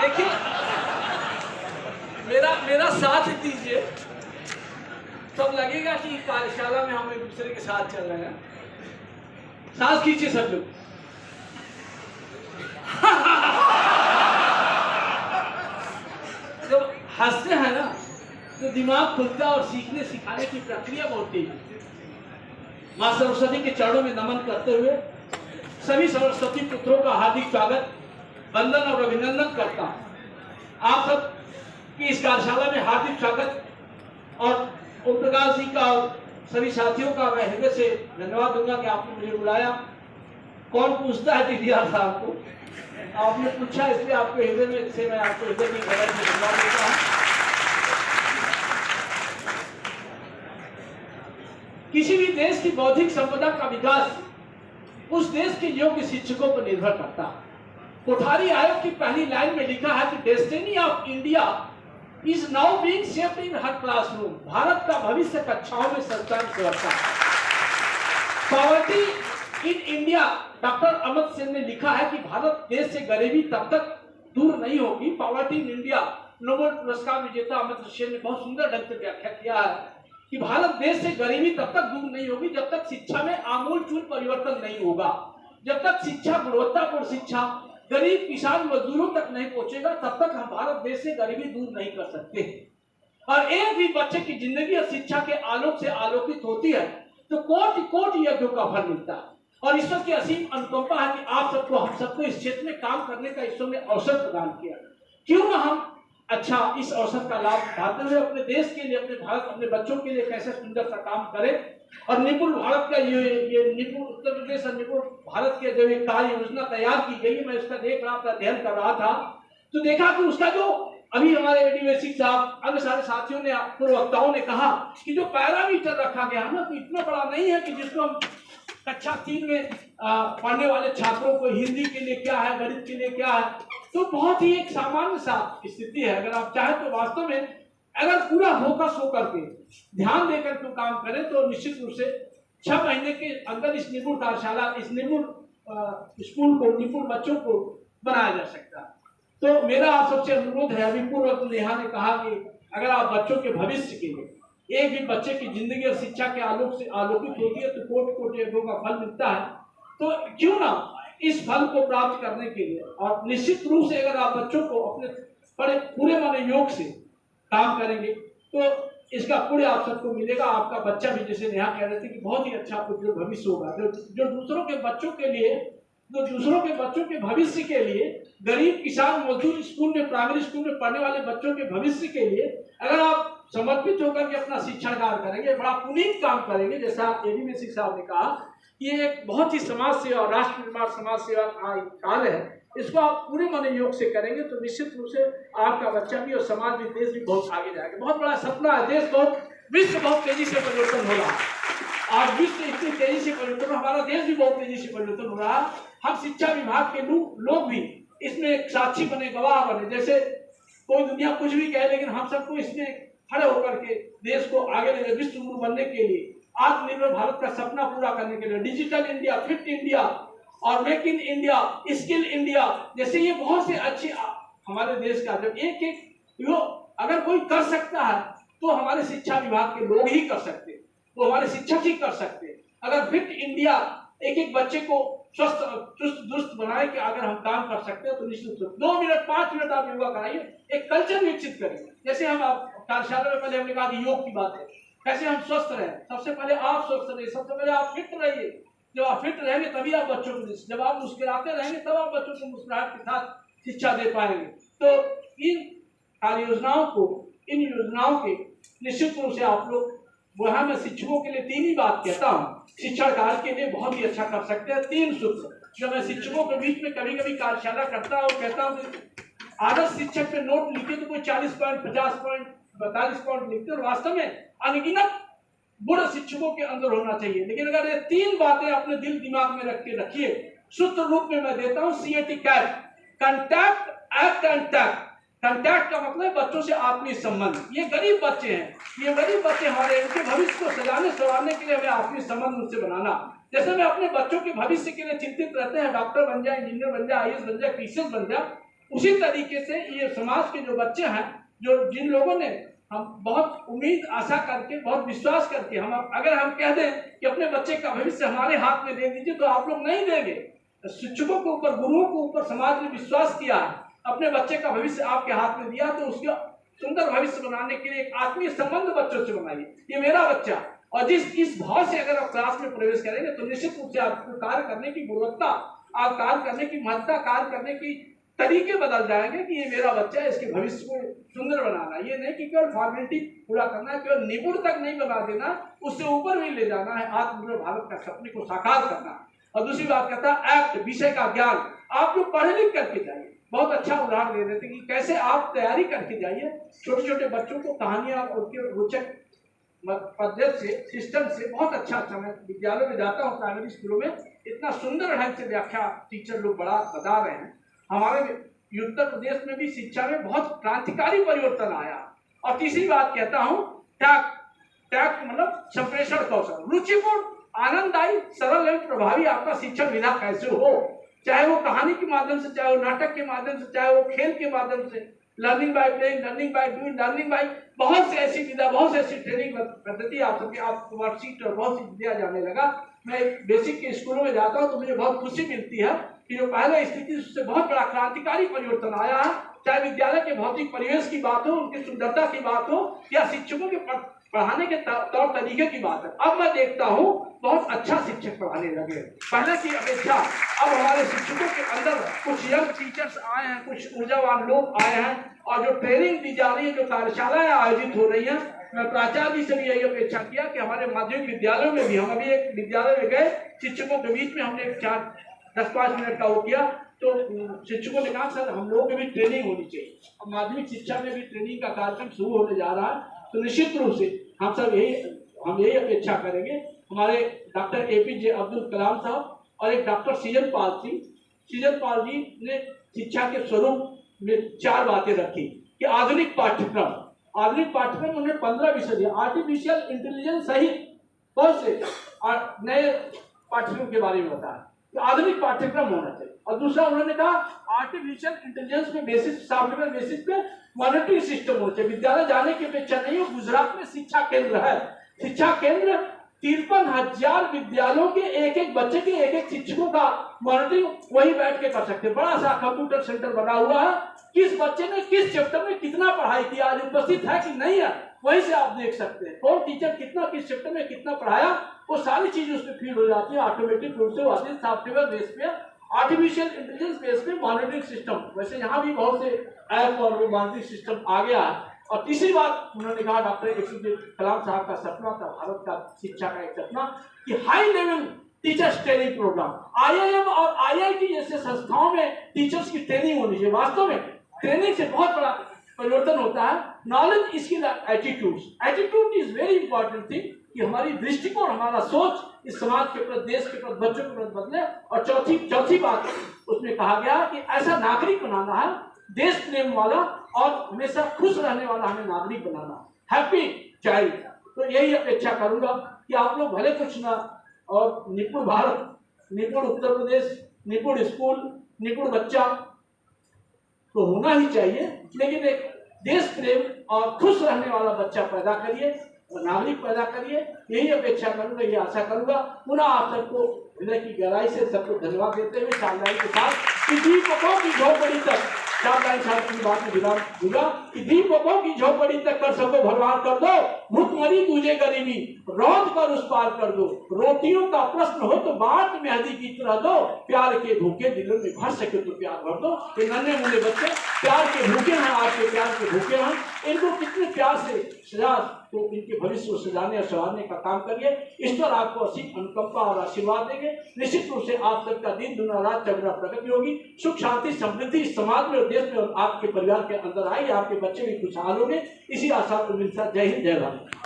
देखिए, मेरा साथ दीजिए, तब लगेगा कि कार्यशाला में हम एक दूसरे के साथ चल रहे हैं। सांस खींचिए सब लोग। जब हंसते हैं ना तो दिमाग खुलता है और सीखने सिखाने की प्रक्रिया बहुत तेज है। मां सरस्वती के चरणों में नमन करते हुए सभी सरस्वती पुत्रों का हार्दिक स्वागत, वंदन और अभिनंदन करता हूं। आप सब की इस कार्यशाला में हार्दिक स्वागत और ओम प्रकाश जी का और सभी साथियों का मैं हृदय से धन्यवाद दूंगा कि आपने मुझे बुलाया। कौन पूछता है टीडीआर साहब को? आपने पूछा, इसलिए आपके हृदय में से मैं आपको हृदय की गहराई से धन्यवाद देता हूं। किसी भी देश की बौद्धिक संपदा का विकास उस देश के योग्य शिक्षकों पर निर्भर करता है। कोठारी आयोग की पहली लाइन में लिखा है कि destiny of India is now being shaped in her classroom. Bharat का भविष्य कक्षाओं में संचार व्यवस्था। Poverty in India, doctor Amit Sen ने लिखा है कि भारत देश से गरीबी तब तक दूर नहीं होगी। पॉवर्टी इन इंडिया, नोबेल पुरस्कार विजेता अमित सेन ने बहुत सुंदर ढंग से व्याख्या किया है कि भारत देश से गरीबी तब तक दूर नहीं होगी जब तक शिक्षा में आमूलचूल परिवर्तन नहीं होगा। जब तक शिक्षा, गुणवत्तापूर्ण शिक्षा गरीब किसान मजदूरों तक नहीं पहुंचेगा, तब तक हम भारत देश से गरीबी दूर नहीं कर सकते। और एक भी बच्चे की जिंदगी और शिक्षा के आलोक से आलोकित होती है तो कोटि कोटि यज्ञों का फल मिलता है। और ईश्वर की असीम अनुकंपा है कि आप सबको, हम सबको इस क्षेत्र में काम करने का ईश्वर ने अवसर प्रदान किया। क्यों ना हम अच्छा इस अवसर का लाभ उठाते हुए अपने देश के लिए, अपने भारत, अपने बच्चों के लिए कैसे सुंदर सा काम करें। और निपुण भारत का ये निपुण उत्तर प्रदेश और निपुण भारत के जो एक कार्य योजना तैयार की गई है, मैं इसका देख रहा था, अध्ययन कर रहा था, तो देखा कि उसका जो अभी हमारे एडीवेसिक साहब, अन्य सारे साथियों ने, पूर्व वक्ताओं ने कहा कि जो पैरामीटर रखा गया है ना, तो इतना बड़ा नहीं है कि जिसको हम कक्षा 3 में पढ़ने वाले छात्रों को हिंदी के लिए क्या है, गणित के लिए क्या है, तो बहुत ही एक सामान्य सा स्थिति है। अगर आप चाहें तो वास्तव में अगर पूरा फोकस होकर के ध्यान देकर के काम करें तो निश्चित रूप से 6 महीने के अंदर इस निपुण कार्यशाला, इस निपुण स्कूल को, निपुण बच्चों को बनाया जा सकता है। तो मेरा आप सबसे अनुरोध है, अभी पूर्व नेहा ने कहा कि अगर आप बच्चों के भविष्य के लिए, एक भी बच्चे की जिंदगी और शिक्षा के आलोक से आलोकित होती है तो कोटि कोटि यज्ञों का फल मिलता है। तो क्यों ना इस फल को प्राप्त करने के लिए, और निश्चित रूप से अगर आप बच्चों को अपने पूरे माने योग से काम करेंगे तो इसका पूरे आप सबको मिलेगा। आपका बच्चा भी, जैसे नेहा कह रहे थे, कि बहुत ही अच्छा जो भविष्य होगा, जो दूसरों के बच्चों के लिए, जो दूसरों के बच्चों के भविष्य के लिए, गरीब किसान मजदूर स्कूल में, प्राइमरी स्कूल में पढ़ने वाले बच्चों के भविष्य के लिए अगर आप समर्पित होकर के अपना शिक्षण कार्य करेंगे, बड़ा पुनीत काम करेंगे, जैसा एडीवेसिक साहब ने कहा, ये एक बहुत ही समाज सेवा, राष्ट्र निर्माण, समाज सेवा का कार्य है। इसको आप पूरे मन योग से करेंगे तो निश्चित रूप से आपका बच्चा भी और समाज भी, देश भी बहुत आगे जाएगा। बहुत बड़ा सपना है, देश बहुत, विश्व बहुत तेजी से परिवर्तन हो रहा है। आज विश्व इतनी तेजी से परिवर्तन, हमारा देश भी बहुत तेजी से परिवर्तन हो रहा है। हम शिक्षा विभाग के लोग भी इसमें एक साक्षी बने, गवाह बने। जैसे कोई दुनिया कुछ भी कहे, लेकिन हम सबको इसमें खड़े होकर के देश को आगे ले, विश्व गुरु बनने के लिए, आत्मनिर्भर भारत का सपना पूरा करने के लिए, डिजिटल इंडिया, फिट इंडिया और make in India, skill India, जैसे ये बहुत से अच्छे हमारे देश का, जब एक एक अगर कोई कर सकता है तो हमारे शिक्षा विभाग के लोग ही कर सकते, तो हमारे शिक्षक ही कर सकते। अगर फिट इंडिया, एक एक बच्चे को स्वस्थ, चुस्त दुरुस्त बनाए के अगर हम काम कर सकते हैं तो निश्चित 2 मिनट 5 मिनट आप योगा कराइए, एक कल्चर विकसित करें। जैसे हम आप कार्यशाला में पहले हमने कहा कि योग की बात है, कैसे हम स्वस्थ रहें। सबसे पहले आप स्वस्थ रहिए, सबसे पहले आप फिट रहिए। जब आप फिट रहेंगे तभी आप बच्चों को, जब आप मुस्कुराते रहेंगे तब आप बच्चों को मुस्कुराहट के साथ शिक्षा दे पाएंगे। तो इन कार्य योजनाओं को, इन योजनाओं के निश्चित रूप से आप लोग, वहां मैं शिक्षकों के लिए 3 ही बात कहता हूँ, शिक्षण कार्य के लिए बहुत ही अच्छा कर सकते हैं। 3 सूत्र जो मैं शिक्षकों के बीच में कभी कभी कार्यशाला करता हूँ, कहता हूँ आदर्श शिक्षक पे नोट लिखे तो कोई 40 पॉइंट, 50 पॉइंट, 42 पॉइंट लिखते हैं। वास्तव में अनगिनत गुण शिक्षकों के अंदर होना चाहिए, लेकिन अगर ये 3 बातें अपने दिल दिमाग में रख के रखिए, सूत्र रूप में मैं देता हूँ CAT, contact, act and tact. Contact का मतलब बच्चों से आत्मीय संबंध। ये गरीब बच्चे हैं, ये गरीब बच्चे हमारे, इनके भविष्य को सजाने संवारने के लिए हमें आत्मीय संबंध उनसे बनाना। जैसे मैं अपने बच्चों के भविष्य के लिए चिंतित रहते हैं, डॉक्टर बन जाए, इंजीनियर बन जाए, आईएएस बन जाए, पीसीएस बन जाए, उसी तरीके से ये समाज के जो बच्चे हैं, जो जिन लोगों ने हम बहुत उम्मीद आशा करके, बहुत विश्वास करके, हम अगर हम कह दें कि अपने बच्चे का भविष्य हमारे हाथ में दे दीजिए, तो आप लोग नहीं देंगे। शिक्षकों के ऊपर, गुरुओं के ऊपर समाज ने विश्वास किया है, अपने बच्चे का भविष्य आपके हाथ में दिया, तो उसका सुंदर भविष्य बनाने के लिए एक आत्मीय संबंध बच्चों से बनाइए, ये मेरा बच्चा। और इस भाव से अगर आप क्लास में प्रवेश करेंगे तो निश्चित रूप से आपको कार्य करने की गुणवत्ता, आप कार्य करने की महत्ता, कार्य करने की तरीके बदल जाएंगे कि ये मेरा बच्चा है, इसके भविष्य को सुंदर बनाना। ये नहीं कि केवल फॉर्मेलिटी पूरा करना है, केवल निपुण तक नहीं बना देना, उससे ऊपर भी ले जाना है, आत्मनिर्भर भारत का सपने को साकार करना। और दूसरी बात कहता है एक्ट, विषय का ज्ञान आप जो पढ़े लिख करके जाइए। बहुत अच्छा उदाहरण दे देते कि कैसे आप तैयारी करके जाइए। छोटे छोटे बच्चों को कहानियां और उनके रोचक पद्धति से, सिस्टम से बहुत अच्छा मैं विद्यालयों में जाता हूँ, प्राइमरी स्कूलों में इतना सुंदर ढंग से व्याख्या टीचर लोग बता रहे हैं। हमारे उत्तर प्रदेश में भी शिक्षा में बहुत क्रांतिकारी परिवर्तन आया। और तीसरी बात कहता हूँ, टैक्ट मतलब संप्रेषण कौशल, रुचिपूर्ण, आनंददायी, सरल एवं प्रभावी आपका शिक्षण विधा कैसे हो, चाहे वो कहानी के माध्यम से, चाहे वो नाटक के माध्यम से, चाहे वो खेल के माध्यम से, learning by playing, learning by doing, learning by बहुत से ऐसी विधा, बहुत से ऐसी ट्रेनिंग पद्धति आप सबके आप वर्कशीट और बहुत सी दिया जाने लगा। मैं बेसिक के स्कूलों में जाता हूँ तो मुझे बहुत खुशी मिलती है कि जो पहले स्थिति उससे बहुत बड़ा क्रांतिकारी परिवर्तन आया है। चाहे विद्यालय के भौतिक परिवेश की बात हो, उनकी सुंदरता की बात हो, या शिक्षकों के पढ़ाने के तौर तरीके की बात है। अब मैं देखता हूँ बहुत अच्छा शिक्षक पढ़ाने लगे, पहले की अपेक्षा। अब हमारे शिक्षकों के अंदर कुछ यंग टीचर्स आए हैं, कुछ ऊर्जावान लोग आए हैं, और जो ट्रेनिंग दी जा रही है, जो कार्यशालाएं आयोजित हो रही हैं, मैं प्राचार्य जी से भी यही अपेक्षा किया कि हमारे माध्यमिक विद्यालयों में भी, हम अभी एक विद्यालय में गए, शिक्षकों के बीच में हमने 10-5 मिनट का वो किया, तो शिक्षकों ने कहा सर हम लोगों की भी ट्रेनिंग होनी चाहिए। अब माध्यमिक शिक्षा में भी ट्रेनिंग का कार्यक्रम शुरू होने जा रहा है, तो निश्चित रूप से हम यही अपेक्षा करेंगे। हमारे डॉक्टर APJ अब्दुल कलाम साहब और एक डॉक्टर सीजन पाल जी ने शिक्षा के स्वरूप में 4 बातें रखी कि आधुनिक पाठ्यक्रम उन्होंने 15 विषय दिया, आर्टिफिशियल इंटेलिजेंस सहित बहुत से नए पाठ्यक्रम के बारे में बताया, तो आधुनिक पाठ्यक्रम होना चाहिए। और दूसरा उन्होंने कहा आर्टिफिशियल इंटेलिजेंस पे बेसिस, सॉफ्टवेयर बेसिस पे मॉनिटरिंग सिस्टम होना चाहिए। विद्यालय जाने की अपेक्षा नहीं हो, गुजरात में शिक्षा केंद्र है, शिक्षा केंद्र 53,000 विद्यालयों के एक बच्चे के एक शिक्षकों का मॉनिटरिंग वही बैठ के कर सकते हैं। बड़ा सा कंप्यूटर सेंटर बना हुआ है, किस बच्चे ने किस चैप्टर में कितना पढ़ाई किया, आज उपस्थित है कि नहीं है, वहीं से आप देख सकते हैं। कौन टीचर कितना किस चैप्टर में कितना पढ़ाया, वो सारी चीज उसमें फीड हो जाती है, ऑटोमेटिक रूप से आती है। सॉफ्टवेयर बेस पे, आर्टिफिशियल इंटेलिजेंस बेस पे मॉनिटरिंग सिस्टम, वैसे यहाँ भी बहुत से ऐप और मॉनिटरिंग सिस्टम आ गया है। और तीसरी बात उन्होंने कहा, डॉक्टर APJ कलाम साहब का सपना था, भारत का शिक्षा का एक सपना, कि high level teachers training programme, IIM और IIT जैसे संस्थाओं में टीचर्स की ट्रेनिंग होनी चाहिए। वास्तव में ट्रेनिंग से बहुत बड़ा परिवर्तन होता है। Knowledge, skill, attitude is very important thing, कि हमारी दृष्टिकोण, हमारा सोच इस समाज के प्रति, देश के प्रति, बच्चों के प्रति बदले। और चौथी बात उसमें कहा गया कि ऐसा नागरिक बनाना है, देश प्रेम वाला और हमेशा खुश रहने वाला हमें नागरिक बनाना, हैप्पी चाइल्ड। तो यही अपेक्षा करूंगा कि आप लोग भले कुछ ना, और निपुण भारत, निपुण उत्तर प्रदेश, निपुण स्कूल, निपुण बच्चा तो होना ही चाहिए, लेकिन एक देश प्रेम और खुश रहने वाला बच्चा पैदा करिए और नागरिक पैदा करिए। यही अपेक्षा करूंगा, ये आशा करूंगा। पुनः आप सबको हृदय की गहराई से सबको धन्यवाद देते हुए सावधानी के साथ कि दीपकों की झोपड़ी तक, की बात में विराम दूंगा कि दीपकों की झोपड़ी तक कर सको भरवार कर दो, भूखमरी तुझे गरीबी रौद कर उस पार कर दो, रोटियों का प्रश्न हो तो बात में हदी की तरह दो, प्यार के भूखे दिलों में भर सके तो प्यार भर दो। ये नन्हे मुन्ने बच्चे प्यार के भूखे हैं, आपके प्यार के भूखे हैं, इनको कितने प्यार से सजा, तो इनके भविष्य को सजाने और संवारने का काम करिए। ईश्वर आपको असीम अनुकंपा और आशीर्वाद देंगे। निश्चित रूप से आप सबका दिन दुना रात चंद्रा प्रगति होगी, सुख शांति समृद्धि समाज में और देश में और आपके परिवार के अंदर आएगी, आपके बच्चे भी खुशहाल होंगे। इसी आशा को मिलता, जय हिंद, जय भारत।